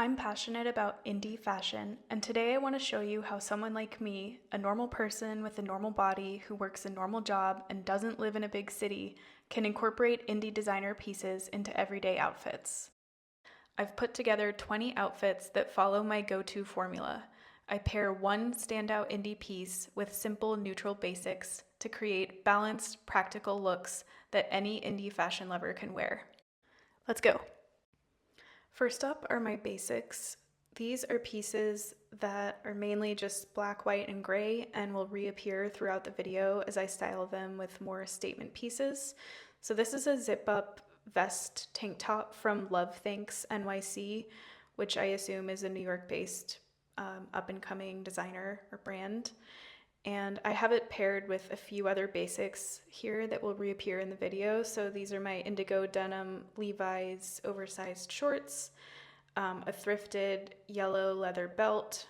I'm passionate about indie fashion, and today I want to show you how someone like me, a normal person with a normal body who works a normal job and doesn't live in a big city, can incorporate indie designer pieces into everyday outfits. I've put together 20 outfits that follow my go-to formula. I pair one standout indie piece with simple neutral basics to create balanced, practical looks that any indie fashion lover can wear. Let's go. First up are my basics. These are pieces that are mainly just black, white, and gray and will reappear throughout the video as I style them with more statement pieces. So this is a zip-up vest tank top from Lovethanks NYC, which I assume is a New York-based up-and-coming designer or brand. And I have it paired with a few other basics here that will reappear in the video. So these are my indigo denim Levi's oversized shorts, a thrifted yellow leather belt,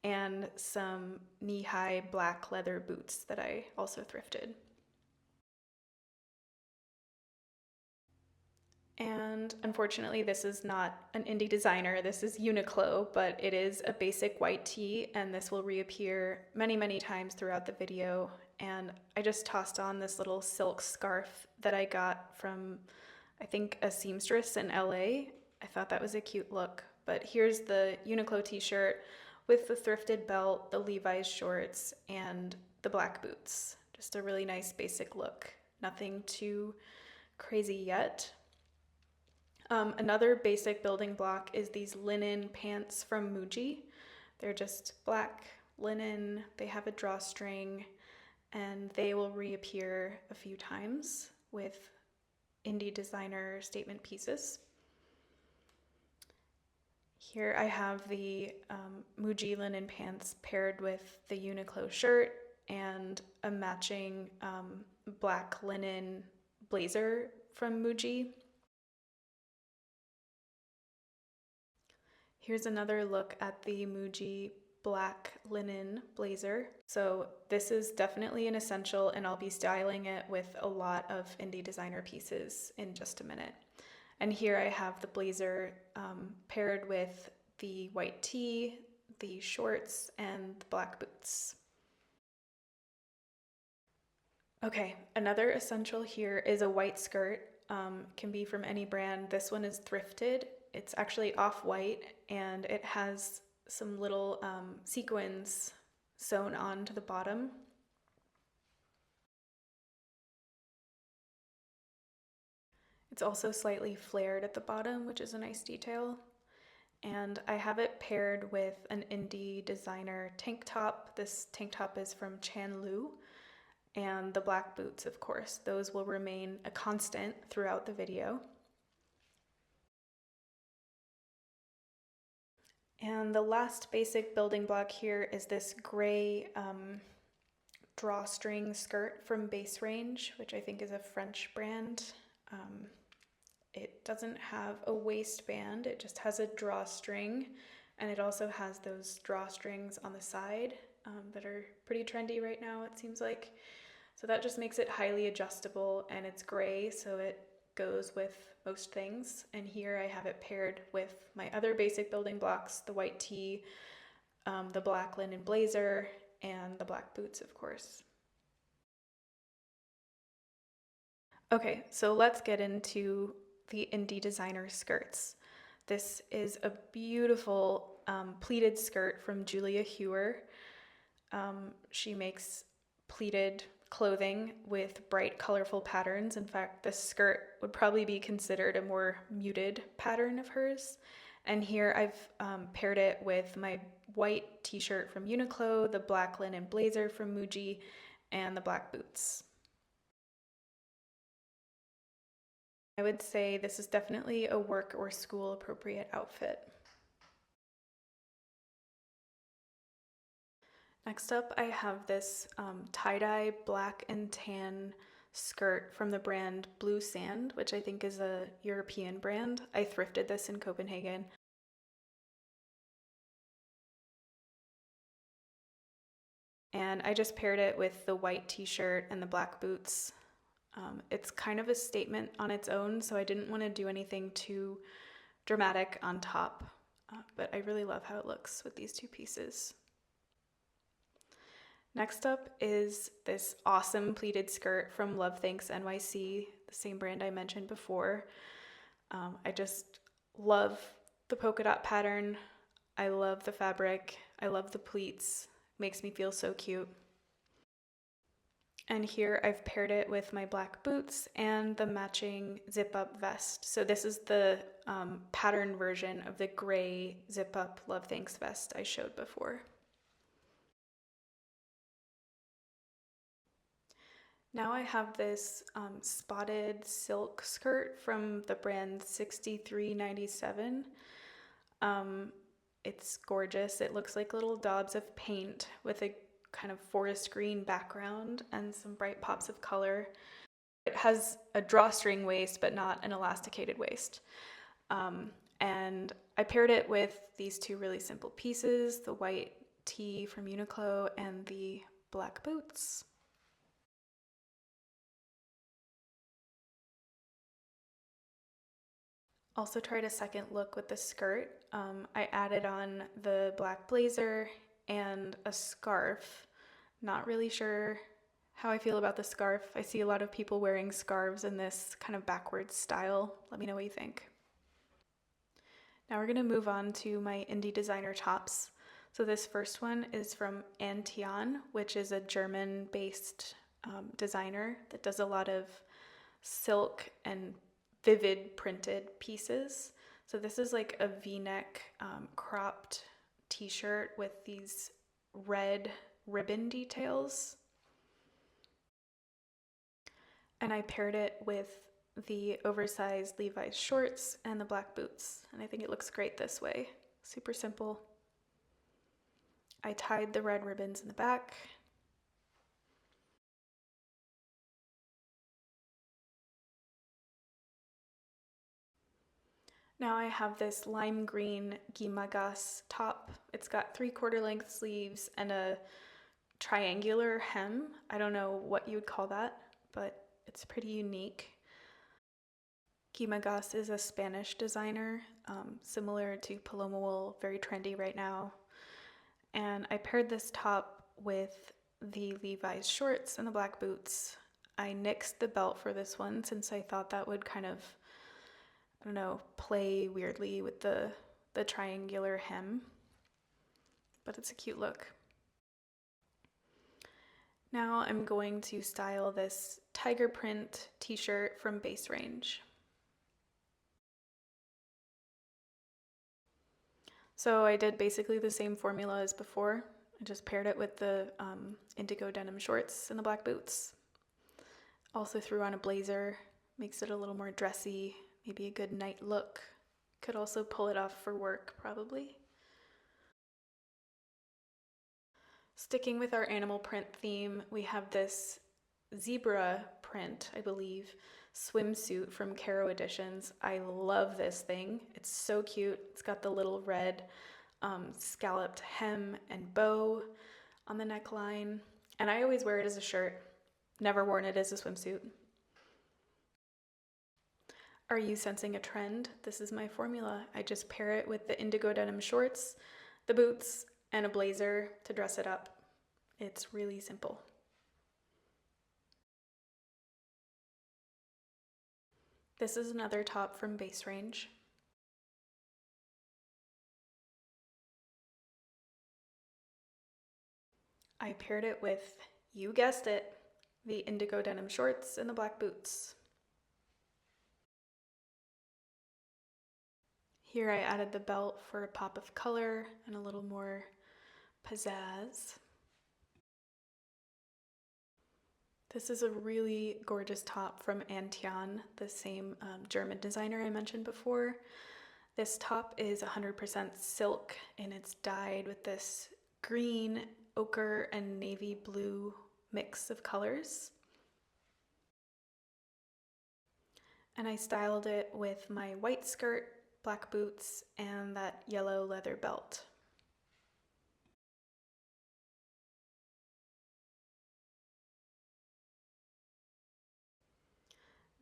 and some knee-high black leather boots that I also thrifted. And unfortunately, this is not an indie designer, this is Uniqlo, but it is a basic white tee, and this will reappear many, many times throughout the video. And I just tossed on this little silk scarf that I got from, I think, a seamstress in LA. I thought that was a cute look. But here's the Uniqlo t-shirt with the thrifted belt, the Levi's shorts, and the black boots. Just a really nice basic look. Nothing too crazy yet. Another basic building block is these linen pants from Muji. They're just black linen, they have a drawstring, and they will reappear a few times with indie designer statement pieces. Here I have the Muji linen pants paired with the Uniqlo shirt and a matching black linen blazer from Muji. Here's another look at the Muji black linen blazer. So this is definitely an essential, and I'll be styling it with a lot of indie designer pieces in just a minute. And here I have the blazer paired with the white tee, the shorts, and the black boots. Okay, another essential here is a white skirt. Can be from any brand. This one is thrifted. It's actually off-white, and it has some little sequins sewn onto the bottom. It's also slightly flared at the bottom, which is a nice detail. And I have it paired with an indie designer tank top. This tank top is from Chanlu, and the black boots, of course. Those will remain a constant throughout the video. And the last basic building block here is this gray drawstring skirt from Baserange, which I think is a French brand. It doesn't have a waistband, it just has a drawstring, and it also has those drawstrings on the side that are pretty trendy right now, it seems like. So that just makes it highly adjustable, and it's gray, so it goes with most things. And here I have it paired with my other basic building blocks, the white tee, the black linen blazer, and the black boots, of course. Okay, so let's get into the indie designer skirts. This is a beautiful pleated skirt from Julia Heuer. She makes pleated clothing with bright, colorful patterns. In fact, this skirt would probably be considered a more muted pattern of hers. And here I've paired it with my white t-shirt from Uniqlo, the black linen blazer from Muji, and the black boots. I would say this is definitely a work or school appropriate outfit. Next up, I have this tie-dye black and tan skirt from the brand Blue Sand, which I think is a European brand. I thrifted this in Copenhagen. And I just paired it with the white t-shirt and the black boots. It's kind of a statement on its own, so I didn't want to do anything too dramatic on top. but I really love how it looks with these two pieces. Next up is this awesome pleated skirt from Lovethanks NYC, the same brand I mentioned before. I just love the polka dot pattern. I love the fabric. I love the pleats. Makes me feel so cute. And here I've paired it with my black boots and the matching zip-up vest. So this is the pattern version of the gray zip-up Lovethanks vest I showed before. Now I have this spotted silk skirt from the brand 6397. It's gorgeous. It looks like little daubs of paint with a kind of forest green background and some bright pops of color. It has a drawstring waist, but not an elasticated waist. And I paired it with these two really simple pieces, the white tee from Uniqlo and the black boots. Also tried a second look with the skirt. I added on the black blazer and a scarf. Not really sure how I feel about the scarf. I see a lot of people wearing scarves in this kind of backwards style. Let me know what you think. Now we're gonna move on to my indie designer tops. So this first one is from Anntian, which is a German-based designer that does a lot of silk and vivid printed pieces. So this is like a V-neck cropped t-shirt with these red ribbon details. And I paired it with the oversized Levi's shorts and the black boots. And I think it looks great this way. Super simple. I tied the red ribbons in the back. Now I have this lime green gimagas top. It's got 3/4 length sleeves and a triangular hem. I don't know what you would call that, but it's pretty unique. Gimagas is a Spanish designer, similar to Paloma wool, very trendy right now. And I paired this top with the Levi's shorts and the black boots. I nixed the belt for this one since I thought that would kind of, I don't know, play weirdly with the triangular hem, but it's a cute look. Now I'm going to style this tiger print t-shirt from Baserange. So I did basically the same formula as before. I just paired it with the indigo denim shorts and the black boots. Also threw on a blazer, makes it a little more dressy, maybe a good night look. Could also pull it off for work, probably. Sticking with our animal print theme, we have this zebra print, I believe, swimsuit from Caro Editions. I love this thing. It's so cute. It's got the little red scalloped hem and bow on the neckline. And I always wear it as a shirt. Never worn it as a swimsuit. Are you sensing a trend? This is my formula. I just pair it with the indigo denim shorts, the boots, and a blazer to dress it up. It's really simple. This is another top from Baserange. I paired it with, you guessed it, the indigo denim shorts and the black boots. Here I added the belt for a pop of color and a little more pizzazz. This is a really gorgeous top from anntian, the same German designer I mentioned before. This top is 100% silk and it's dyed with this green, ochre, and navy blue mix of colors. And I styled it with my white skirt, black boots, and that yellow leather belt.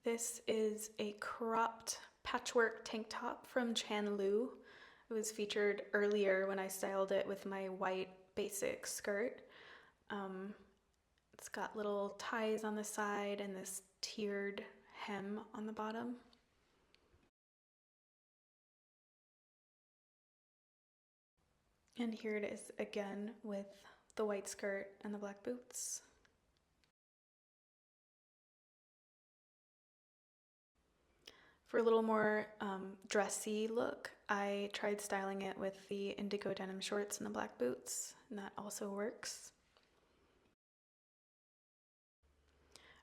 This is a cropped patchwork tank top from Chan Lu. It was featured earlier when I styled it with my white basic skirt. It's got little ties on the side and this tiered hem on the bottom. And here it is again with the white skirt and the black boots. For a little more dressy look, I tried styling it with the indigo denim shorts and the black boots, and that also works.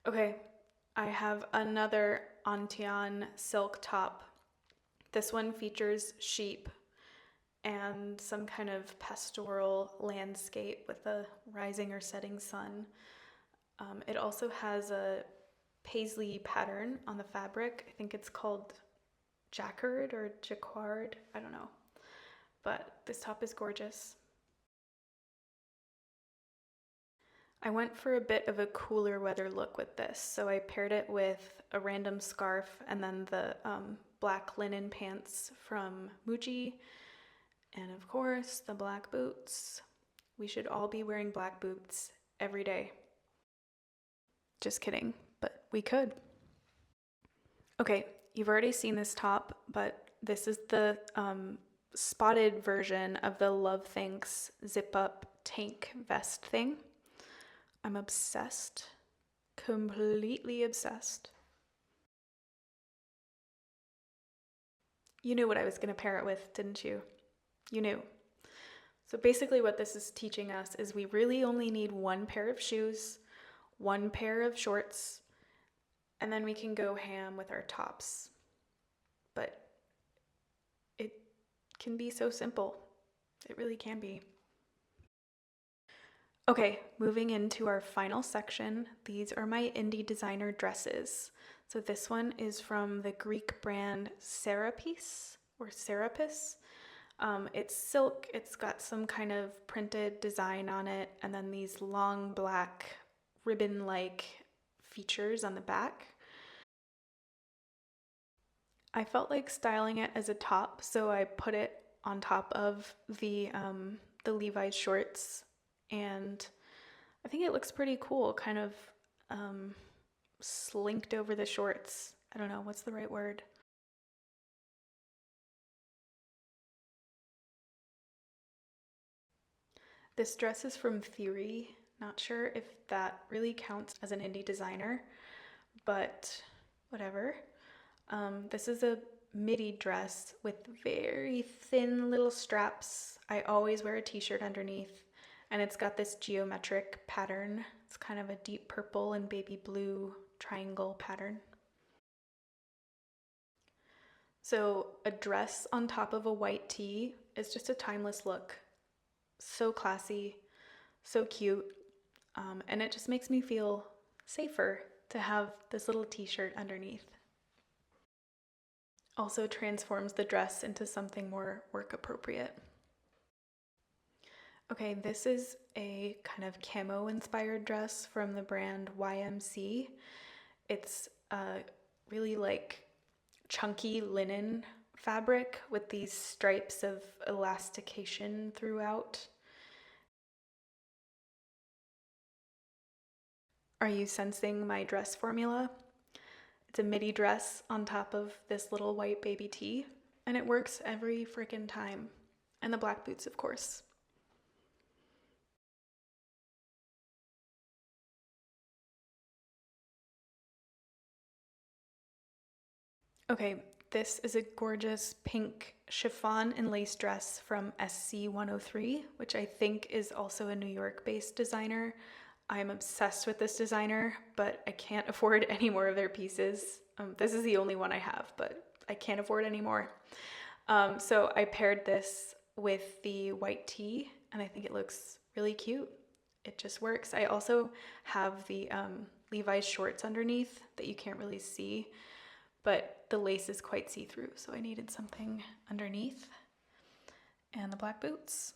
Okay, I have another anntian silk top. This one features sheep and some kind of pastoral landscape with a rising or setting sun. It also has a paisley pattern on the fabric. I think it's called jacquard or jacquard, I don't know. But this top is gorgeous. I went for a bit of a cooler weather look with this, so I paired it with a random scarf and then the black linen pants from Muji, and of course the black boots. We should all be wearing black boots every day. Just kidding, but we could. Okay, you've already seen this top, but this is the spotted version of the Lovethanks zip-up tank vest thing. I'm obsessed, completely obsessed. You knew what I was going to pair it with, didn't you? You knew. So basically what this is teaching us is we really only need one pair of shoes, one pair of shorts, and then we can go ham with our tops. But it can be so simple. It really can be. Okay, moving into our final section. These are my indie designer dresses. So this one is from the Greek brand Serapis or Serapis. It's silk, it's got some kind of printed design on it, and then these long black ribbon-like features on the back. I felt like styling it as a top, so I put it on top of the Levi's shorts, and I think it looks pretty cool, kind of slinked over the shorts. I don't know, what's the right word? This dress is from Theory. Not sure if that really counts as an indie designer, but whatever. This is a midi dress with very thin little straps. I always wear a t-shirt underneath, and it's got this geometric pattern. It's kind of a deep purple and baby blue triangle pattern. So a dress on top of a white tee is just a timeless look. So classy, so cute, and it just makes me feel safer to have this little t-shirt underneath. Also transforms the dress into something more work appropriate. Okay, this is a kind of camo inspired dress from the brand YMC. It's a really like chunky linen fabric with these stripes of elastication throughout. Are you sensing my dress formula? It's a midi dress on top of this little white baby tee, and it works every freaking time. And the black boots, of course. Okay, this is a gorgeous pink chiffon and lace dress from SC103, which I think is also a New York-based designer. I'm obsessed with this designer, but I can't afford any more of their pieces. This is the only one I have, but I can't afford any more. So I paired this with the white tee, and I think it looks really cute. It just works. I also have the Levi's shorts underneath that you can't really see, but the lace is quite see-through, so I needed something underneath. And the black boots.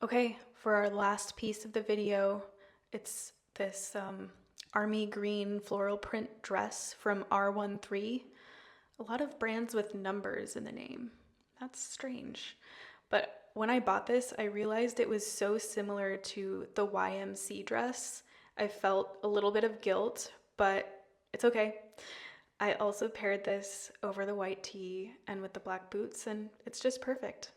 Okay, for our last piece of the video, it's this army green floral print dress from R13. A lot of brands with numbers in the name. That's strange. But when I bought this, I realized it was so similar to the YMC dress. I felt a little bit of guilt, but it's okay. I also paired this over the white tee and with the black boots, and it's just perfect.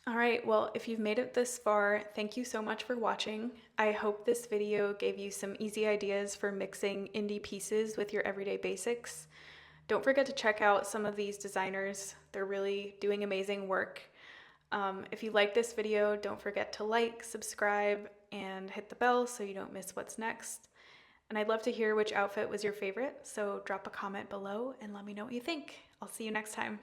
All right, well, if you've made it this far, thank you so much for watching. I hope this video gave you some easy ideas for mixing indie pieces with your everyday basics. Don't forget to check out some of these designers. They're really doing amazing work. If you like this video, don't forget to like, subscribe, and hit the bell so you don't miss what's next. And I'd love to hear which outfit was your favorite, so drop a comment below and let me know what you think. I'll see you next time.